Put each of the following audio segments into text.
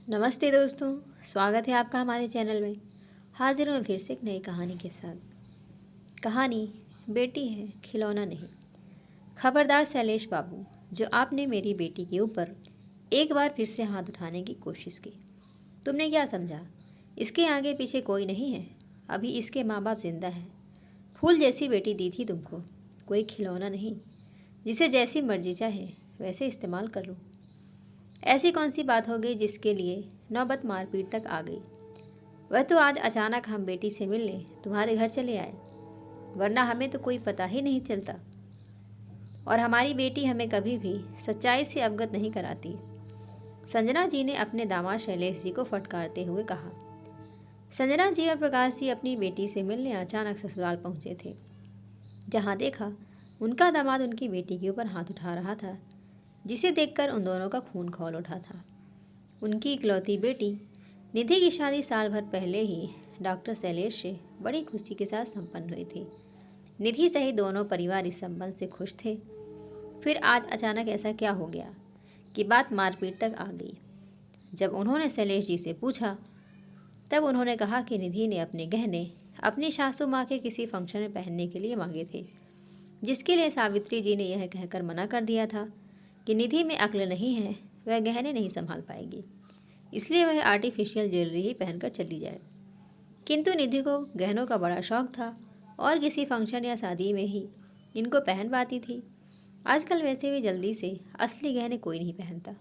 नमस्ते दोस्तों, स्वागत है आपका हमारे चैनल में। हाजिर हूँ मैं फिर से एक नई कहानी के साथ। कहानी बेटी है खिलौना नहीं। खबरदार शैलेश बाबू, जो आपने मेरी बेटी के ऊपर एक बार फिर से हाथ उठाने की कोशिश की। तुमने क्या समझा? इसके आगे पीछे कोई नहीं है। अभी इसके माँ बाप जिंदा हैं। फूल जैसी बेटी दी थी तुमको, कोई खिलौना नहीं जिसे जैसी मर्जी चाहे वैसे इस्तेमाल कर लो। ऐसी कौन सी बात हो गई जिसके लिए नौबत मारपीट तक आ गई? वह तो आज अचानक हम बेटी से मिलने तुम्हारे घर चले आए, वरना हमें तो कोई पता ही नहीं चलता। और हमारी बेटी हमें कभी भी सच्चाई से अवगत नहीं कराती। संजना जी ने अपने दामाद शैलेश जी को फटकारते हुए कहा। संजना जी और प्रकाश जी अपनी बेटी से मिलने अचानक ससुराल पहुंचे थे, जहां देखा उनका दामाद उनकी बेटी के ऊपर हाथ उठा रहा था, जिसे देखकर उन दोनों का खून खौल उठा था। उनकी इकलौती बेटी निधि की शादी साल भर पहले ही डॉक्टर शैलेश से बड़ी खुशी के साथ संपन्न हुई थी। निधि सहित दोनों परिवार इस संबंध से खुश थे। फिर आज अचानक ऐसा क्या हो गया कि बात मारपीट तक आ गई? जब उन्होंने शैलेश जी से पूछा, तब उन्होंने कहा कि निधि ने अपने गहने अपनी सासू माँ के किसी फंक्शन में पहनने के लिए मांगे थे, जिसके लिए सावित्री जी ने यह कहकर मना कर दिया था कि निधि में अक्ल नहीं है, वह गहने नहीं संभाल पाएगी, इसलिए वह आर्टिफिशियल ज्वेलरी ही पहनकर चली जाए। किंतु निधि को गहनों का बड़ा शौक था और किसी फंक्शन या शादी में ही इनको पहन पाती थी। आजकल वैसे भी जल्दी से असली गहने कोई नहीं पहनता।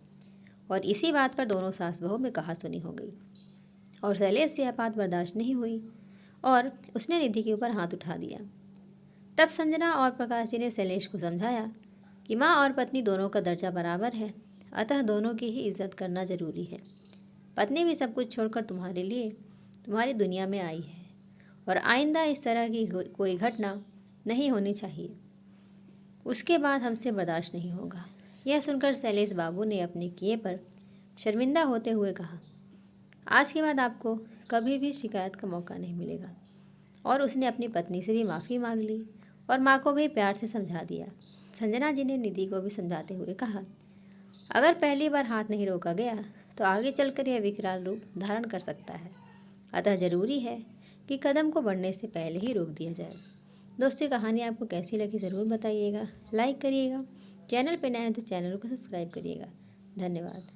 और इसी बात पर दोनों सास बहू में कहासुनी हो गई और शैलेश से यह बात बर्दाश्त नहीं हुई और उसने निधि के ऊपर हाथ उठा दिया। तब संजना और प्रकाश जी ने शैलेश को समझाया कि माँ और पत्नी दोनों का दर्जा बराबर है, अतः दोनों की ही इज्जत करना जरूरी है। पत्नी भी सब कुछ छोड़कर तुम्हारे लिए तुम्हारी दुनिया में आई है और आइंदा इस तरह की कोई घटना नहीं होनी चाहिए। उसके बाद हमसे बर्दाश्त नहीं होगा। यह सुनकर शैलेश बाबू ने अपने किए पर शर्मिंदा होते हुए कहा, आज के बाद आपको कभी भी शिकायत का मौका नहीं मिलेगा। और उसने अपनी पत्नी से भी माफ़ी मांग ली और माँ को भी प्यार से समझा दिया। संजना जी ने निधि को भी समझाते हुए कहा, अगर पहली बार हाथ नहीं रोका गया तो आगे चलकर यह विकराल रूप धारण कर सकता है, अतः ज़रूरी है कि कदम को बढ़ने से पहले ही रोक दिया जाए। दोस्तों, कहानी आपको कैसी लगी ज़रूर बताइएगा। लाइक करिएगा, चैनल पर नए हैं तो चैनल को सब्सक्राइब करिएगा। धन्यवाद।